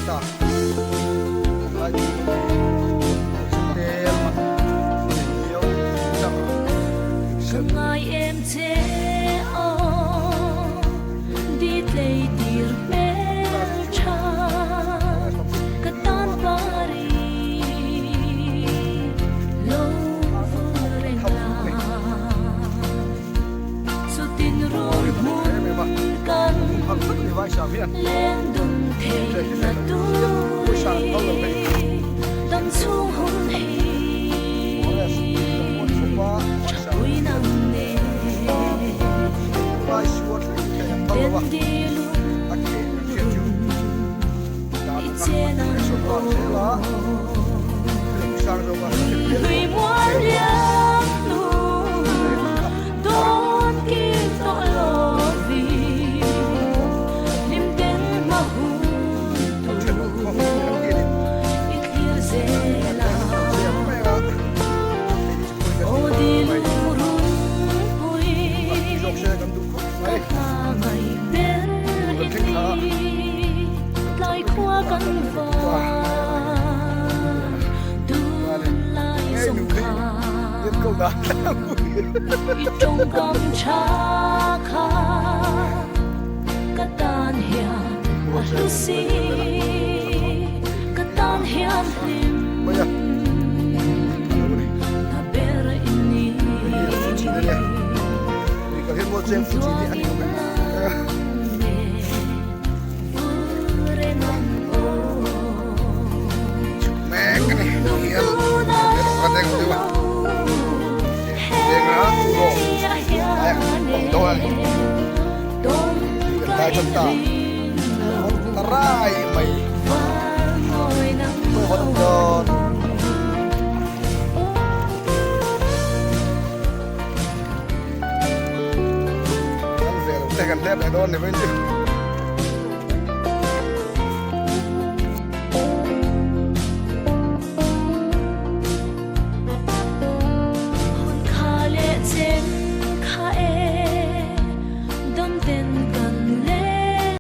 ta ai tel mà nhiều không ai em thế đi lấy tiền bé cha cái tan bari lâu vừa ra số tin rồi muốn cần lên đừng thể là tôi tâm xuống hôn hì vui nằm nề đến đi luôn ít che nắng vì muốn liang luôn đón kịp tội lỗi vì niềm tin mà hùn tù ít kia dễ làm ô đi luôn vui cả ngày bên ít đi lại qua căn vàng trong gom cha kha katan hian lusi katan hian lim ta bera ini đại chúng ta tarai mày mới hoạt động ăn về cũng tay gần thép này đôn này bên